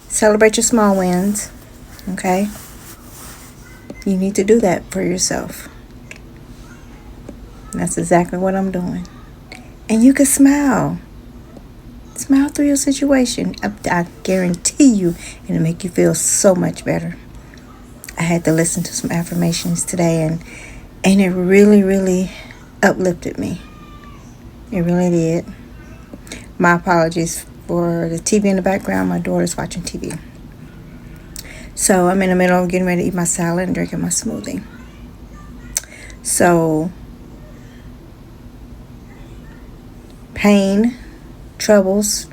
Celebrate your small wins, okay? You need to do that for yourself. And that's exactly what I'm doing. And you can smile. Smile through your situation. I guarantee you it'll make you feel so much better. I had to listen to some affirmations today, and it really, really uplifted me. It really did. My apologies for the TV in the background. My daughter's watching TV. So I'm in the middle of getting ready to eat my salad and drinking my smoothie. So pain, troubles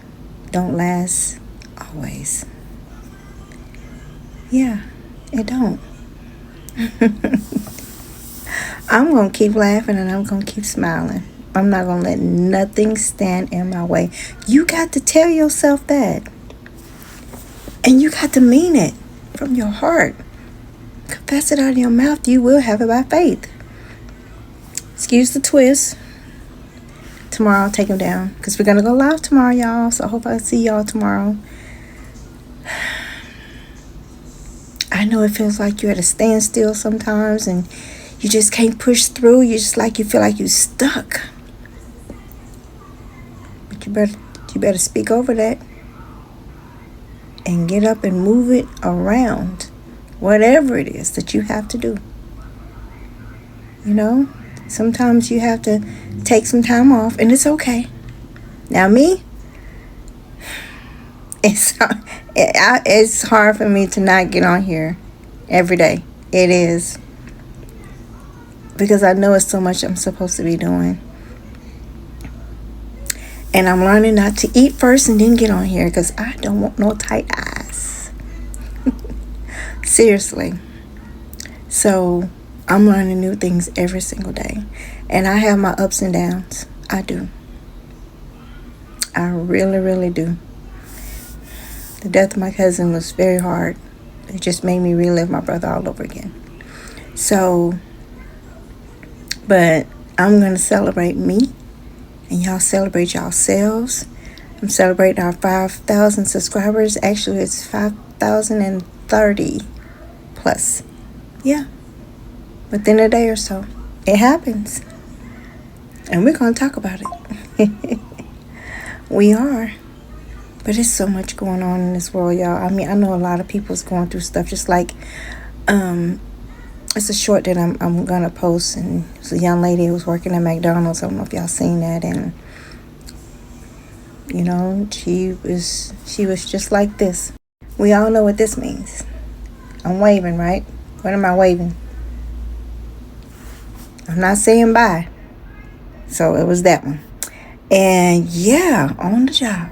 don't last always. Yeah, it don't. I'm going to keep laughing and I'm going to keep smiling. I'm not going to let nothing stand in my way. You got to tell yourself that. And you got to mean it from your heart. Confess it out of your mouth. You will have it by faith. Excuse the twist. Tomorrow I'll take them down because we're going to go live tomorrow, y'all. So I hope I see y'all tomorrow. I know it feels like you're at a standstill sometimes and you just can't push through. You feel like you're stuck. But you better speak over that and get up and move it around. Whatever it is that you have to do. You know, sometimes you have to take some time off and it's okay. Now me, it's hard for me to not get on here every day. It is. Because I know it's so much I'm supposed to be doing. And I'm learning not to eat first and then get on here because I don't want no tight eyes. Seriously. So I'm learning new things every single day. And I have my ups and downs. I do. I really, really do. The death of my cousin was very hard. It just made me relive my brother all over again. So, but I'm going to celebrate me. And y'all celebrate yourselves. I'm celebrating our 5,000 subscribers. Actually, it's 5,030 plus. Yeah. Within a day or so. It happens. And we're going to talk about it. We are. But there's so much going on in this world, y'all. I mean, I know a lot of people's going through stuff. Just like, it's a short that I'm going to post. And it's a young lady who was working at McDonald's. I don't know if y'all seen that. And, you know, she was just like this. We all know what this means. I'm waving, right? What am I waving? I'm not saying bye. So it was that one. And yeah, on the job.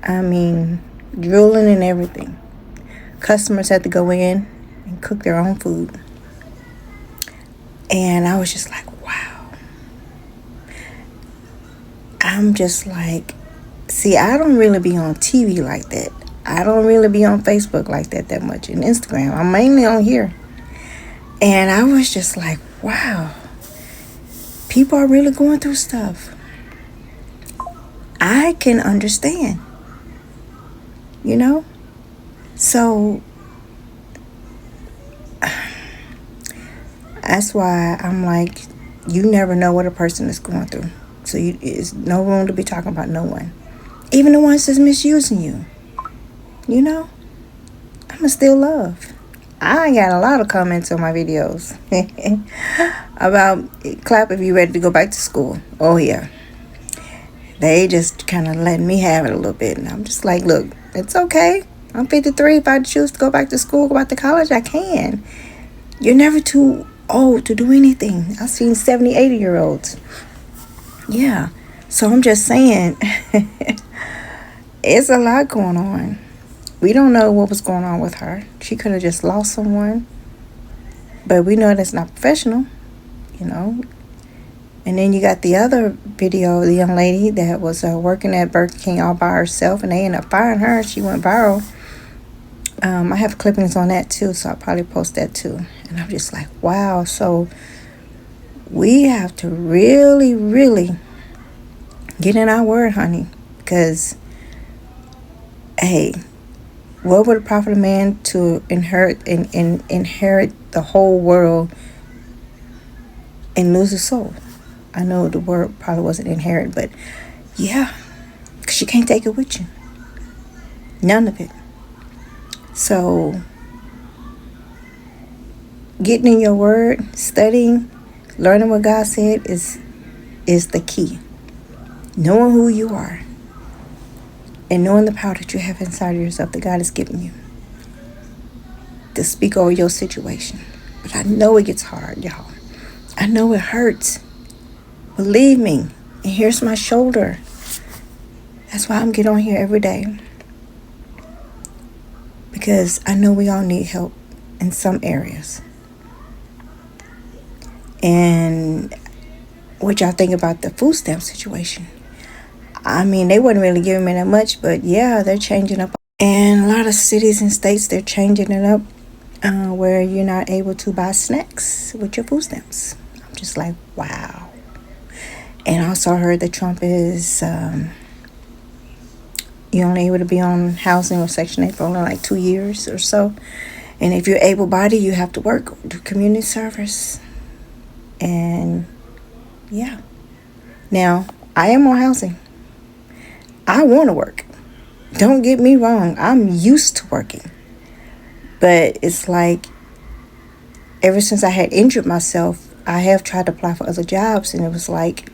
I mean, drooling and everything. Customers had to go in and cook their own food. And I was just like, wow. I'm just like, see, I don't really be on TV like that. I don't really be on Facebook like that much. And Instagram, I'm mainly on here. And I was just like, wow. People are really going through stuff. I can understand. You know? So, that's why I'm like, you never know what a person is going through. So, it's no room to be talking about no one. Even the ones that's misusing you. You know? I'ma still love. I got a lot of comments on my videos about clap if you're ready to go back to school. Oh, yeah. They just kind of letting me have it a little bit. And I'm just like, look, it's okay. I'm 53. If I choose to go back to school, go back to college, I can. You're never too old to do anything. I've seen 70, 80-year-olds. Yeah. So I'm just saying, it's a lot going on. We don't know what was going on with her. She could have just lost someone. But we know that's not professional, you know. And then you got the other video, the young lady that was working at Burger King all by herself, and they ended up firing her. She went viral. I have clippings on that too, so I'll probably post that too. And I'm just like, wow. So we have to really, really get in our word, honey, because Hey, what would it profit a man to inherit the whole world and lose his soul? I know the word probably wasn't inherit, but yeah, because you can't take it with you. None of it. So, getting in your word, studying, learning what God said is the key. Knowing who you are and knowing the power that you have inside of yourself that God has given you to speak over your situation. But I know it gets hard, y'all. I know it hurts. Believe me. And here's my shoulder. That's why I'm getting on here every day. Because I know we all need help in some areas. And what y'all think about the food stamp situation? I mean, they wasn't really giving me that much, but yeah, they're changing up. And a lot of cities and states, they're changing it up where you're not able to buy snacks with your food stamps. I'm just like, wow. And I also heard that Trump is you're only able to be on housing or Section 8 for only like 2 years or so. And if you're able-bodied, you have to work, do community service. And yeah. Now, I am on housing. I want to work. Don't get me wrong. I'm used to working. But it's like, ever since I had injured myself, I have tried to apply for other jobs. And it was like,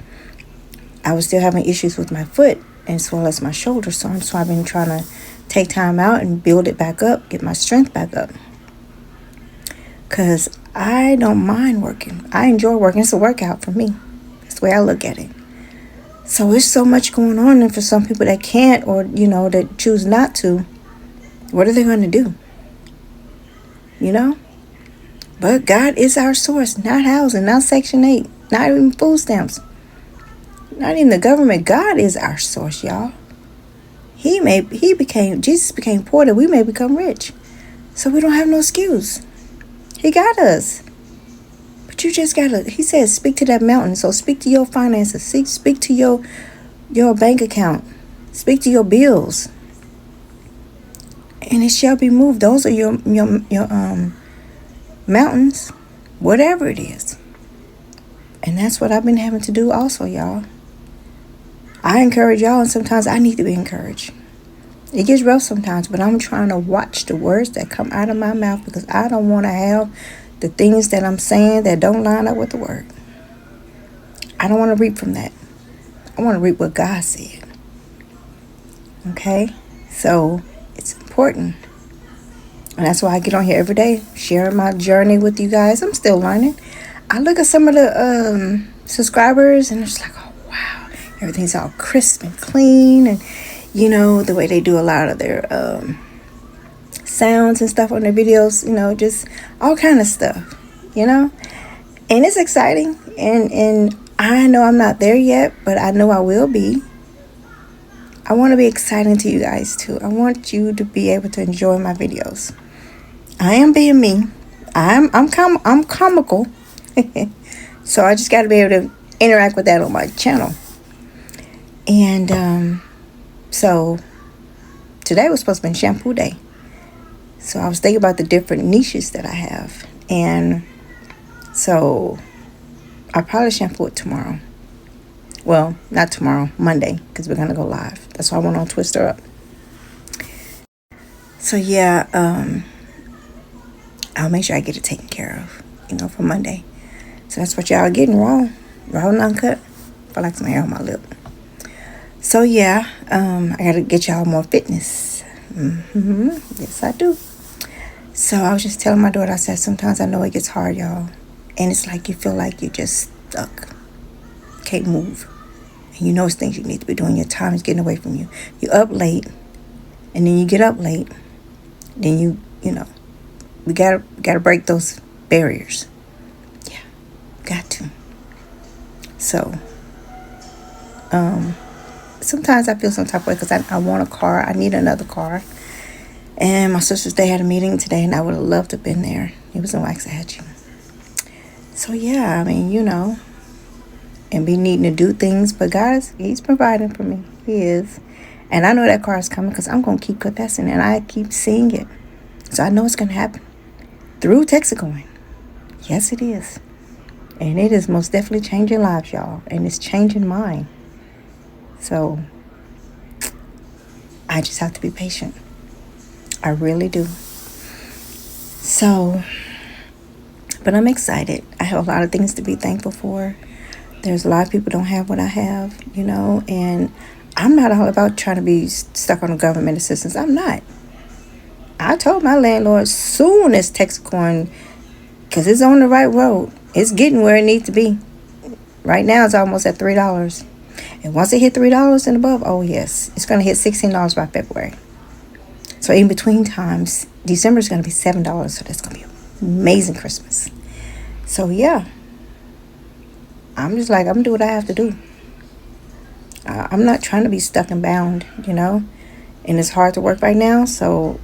I was still having issues with my foot as well as my shoulder. So I've been trying to take time out and build it back up, get my strength back up. Because I don't mind working. I enjoy working. It's a workout for me. That's the way I look at it. So there's so much going on. And for some people that can't or, that choose not to, what are they going to do? But God is our source, not housing, not Section 8, not even food stamps, not even the government. God is our source, y'all. Jesus became poor that we may become rich. So we don't have no excuse. He got us. But you just gotta, he says, speak to that mountain. So speak to your finances. Speak to your bank account. Speak to your bills. And it shall be moved. Those are your mountains, whatever it is. And that's what I've been having to do also, y'all. I encourage y'all, and sometimes I need to be encouraged. It gets rough sometimes, but I'm trying to watch the words that come out of my mouth because I don't want to have the things that I'm saying that don't line up with the word. I don't want to reap from that. I want to reap what God said. Okay? So it's important. And that's why I get on here every day, sharing my journey with you guys. I'm still learning. I look at some of the subscribers and it's like, oh, wow. Everything's all crisp and clean. And, the way they do a lot of their sounds and stuff on their videos, just all kind of stuff, And it's exciting. And I know I'm not there yet, but I know I will be. I want to be exciting to you guys, too. I want you to be able to enjoy my videos. I am being me. I'm comical. So I just got to be able to interact with that on my channel. And so today was supposed to be shampoo day. So I was thinking about the different niches that I have. And so I'll probably shampoo it tomorrow. Well, not tomorrow, Monday, because we're going to go live. That's why I went on Twister Up. So yeah, I'll make sure I get it taken care of, for Monday. So that's what y'all are getting, raw and uncut. I feel like some hair on my lip. So yeah, I gotta get y'all more fitness. Yes, I do. So I was just telling my daughter, I said, sometimes I know it gets hard, y'all. And it's like you feel like you're just stuck. Can't move. And it's things you need to be doing. Your time is getting away from you. You're up late. And then you get up late. Then we gotta break those barriers. Yeah, got to. So, sometimes I feel some type of way because I want a car. I need another car. And my sisters, they had a meeting today, and I would have loved to have been there. It was in Waxahachie. So yeah, I mean, and be needing to do things, but guys, he's providing for me. He is. And I know that car is coming because I'm going to keep confessing and I keep seeing it. So I know it's going to happen through Texacoin. Yes, it is. And it is most definitely changing lives, y'all. And it's changing mine. So I just have to be patient. I really do. So, but I'm excited. I have a lot of things to be thankful for. There's a lot of people don't have what I have, and I'm not all about trying to be stuck on government assistance. I'm not. I told my landlord soon as Texacoin, because it's on the right road, it's getting where it needs to be. Right now it's almost at $3. And once it hit $3 and above, oh yes, it's going to hit $16 by February. So in between times, December is going to be $7. So that's going to be an amazing Christmas. So yeah, I'm just like, I'm going to do what I have to do. I'm not trying to be stuck and bound, and it's hard to work right now. So,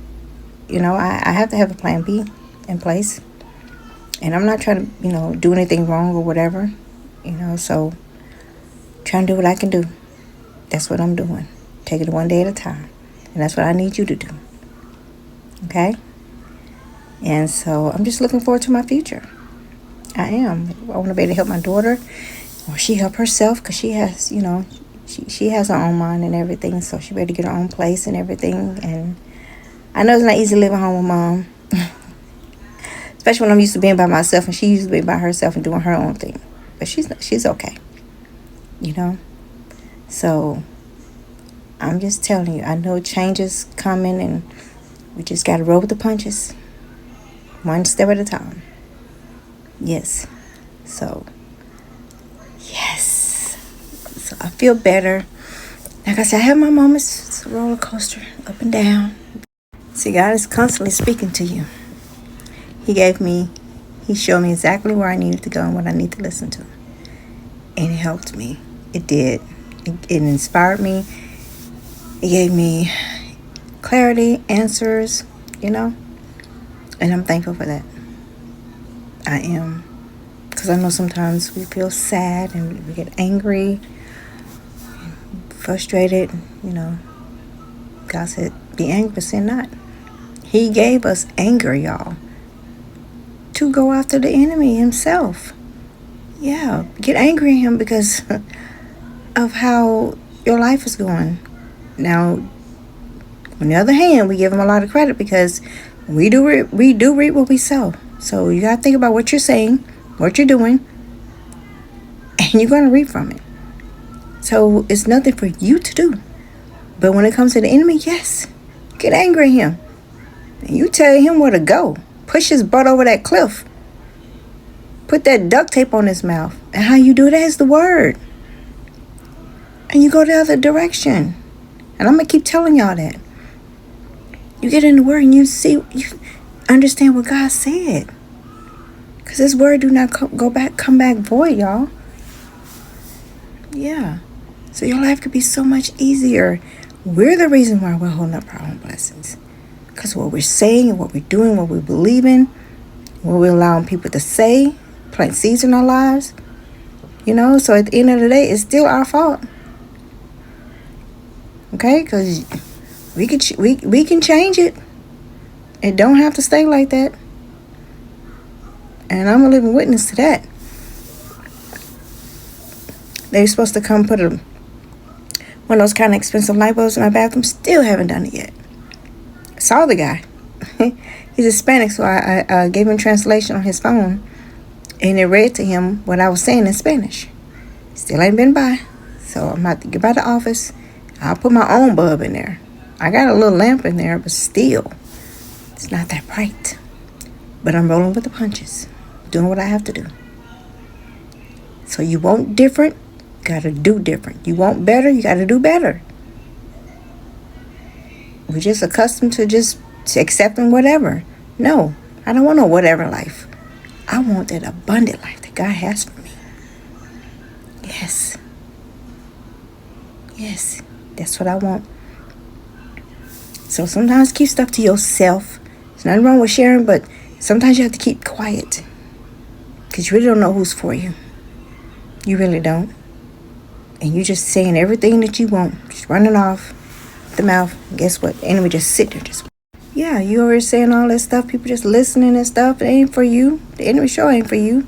I have to have a plan B in place. And I'm not trying to, do anything wrong or whatever, so trying to do what I can do. That's what I'm doing. Take it one day at a time. And that's what I need you to do. Okay? And so I'm just looking forward to my future. I am. I want to be able to help my daughter, or she help herself, because she has, she has her own mind and everything, so she better get her own place and everything. And I know it's not easy living home with mom, especially when I'm used to being by myself and she used to be by herself and doing her own thing. But she's okay, So I'm just telling you, I know change is coming, and we just got to roll with the punches, one step at a time. Yes. So yes. So I feel better. Like I said, I have my moments. It's a roller coaster, up and down. See, God is constantly speaking to you. He showed me exactly where I needed to go and what I need to listen to. And it helped me. It did. It inspired me. It gave me clarity, answers, And I'm thankful for that. I am. Because I know sometimes we feel sad and we get angry, frustrated, God said, be angry, but sin not. He gave us anger, y'all, to go after the enemy himself. Yeah, get angry at him because of how your life is going. Now, on the other hand, we give him a lot of credit because we do reap what we sow. So you got to think about what you're saying, what you're doing, and you're going to reap from it. So it's nothing for you to do. But when it comes to the enemy, yes, get angry at him. And you tell him where to go. Push his butt over that cliff. Put that duct tape on his mouth. And how you do that is the word. And you go the other direction. And I'm going to keep telling y'all that. You get in the word and you understand what God said. Because his word do not come back void, y'all. Yeah. So your life could be so much easier. We're the reason why we're holding up our own blessings. Because what we're saying and what we're doing, what we believe in, what we're allowing people to say, plant seeds in our lives, so at the end of the day, it's still our fault. Okay? Because we can change it. It don't have to stay like that. And I'm a living witness to that. They were supposed to come put one of those kind of expensive light bulbs in my bathroom. Still haven't done it yet. Saw the guy. He's Hispanic, so I gave him translation on his phone, and it read to him what I was saying in Spanish. Still ain't been by, so I'm about to get by the office. I'll put my own bulb in there. I got a little lamp in there, but still, it's not that bright. But I'm rolling with the punches, doing what I have to do. So you want different, you got to do different. You want better, you got to do better. We're just accustomed to just accepting whatever. No, I don't want no whatever life. I want that abundant life that God has for me. Yes. Yes, that's what I want. So sometimes keep stuff to yourself. There's nothing wrong with sharing, but sometimes you have to keep quiet. Because you really don't know who's for you. You really don't. And you're just saying everything that you want. Just running off. the mouth. Guess what? The enemy just sit there, just yeah. You already saying all this stuff. People just listening and stuff. It ain't for you. The enemy sure ain't for you.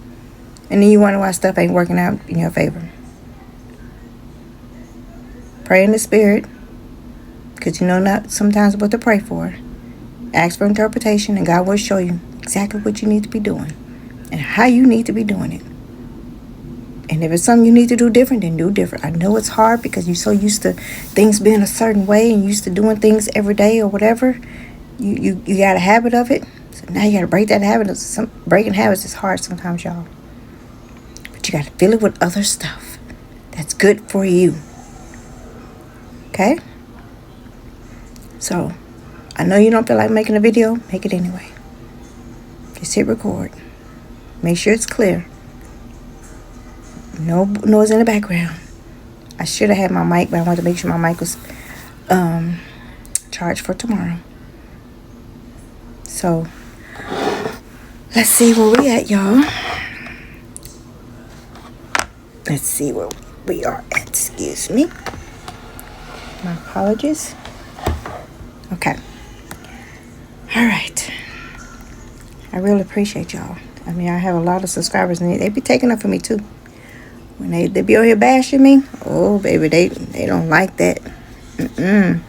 And then you wonder why stuff ain't working out in your favor. Pray in the spirit, because you know not sometimes what to pray for. Ask for interpretation, and God will show you exactly what you need to be doing and how you need to be doing it. And if it's something you need to do different, then do different. I know it's hard because you're so used to things being a certain way and used to doing things every day or whatever. You got a habit of it. So now you got to break that habit. Breaking habits is hard sometimes, y'all. But you got to fill it with other stuff that's good for you. Okay? So, I know you don't feel like making a video. Make it anyway. Just hit record. Make sure it's clear. No noise in the background. I should have had my mic, but I wanted to make sure my mic was charged for tomorrow. So, let's see where we at, y'all. Let's see where we are at. Excuse me. My apologies. Okay. All right. I really appreciate y'all. I mean, I have a lot of subscribers, and they be taking up for me, too. When they be out here bashing me, oh, baby, they don't like that. But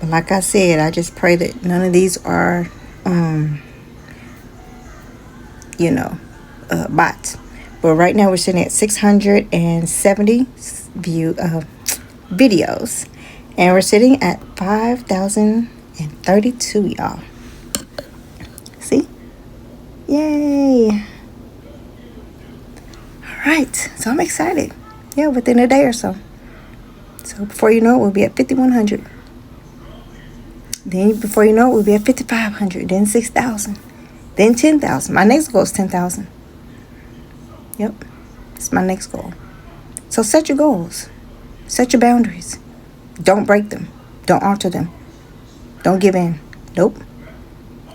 like I said, I just pray that none of these are, bots. But right now we're sitting at 670 videos. And we're sitting at 5,032, y'all. See? Yay. Right, so I'm excited. Yeah, within a day or so. So before you know it, we'll be at 5,100. Then before you know it, we'll be at 5,500. Then 6,000. Then 10,000. My next goal is 10,000. Yep, it's my next goal. So set your goals. Set your boundaries. Don't break them. Don't alter them. Don't give in. Nope.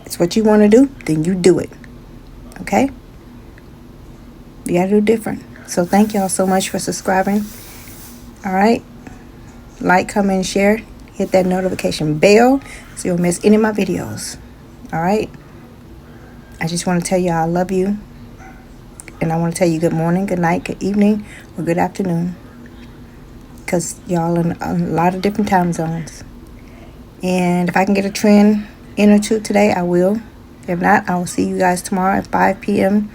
It's what you want to do, then you do it. Okay? You gotta do different. So thank y'all so much for subscribing. All right, like, comment, and share. Hit that notification bell so you don't miss any of my videos. All right, I just want to tell you I love you, and I want to tell you good morning, good night, good evening, or good afternoon, because y'all in a lot of different time zones. And if I can get a trend in or two today, I will. If not, I will see you guys tomorrow at 5 p.m.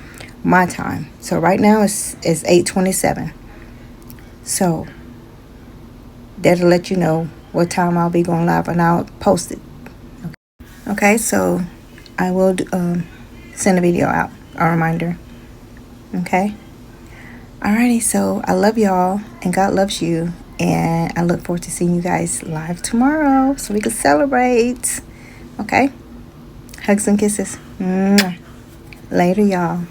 my time. So right now it's 8:27. So that'll let you know what time I'll be going live, and I'll post it. Okay, so I will send a video out, a reminder. Okay. Alrighty, so I love y'all, and God loves you, and I look forward to seeing you guys live tomorrow so we can celebrate. Okay. Hugs and kisses. Mwah. Later, y'all.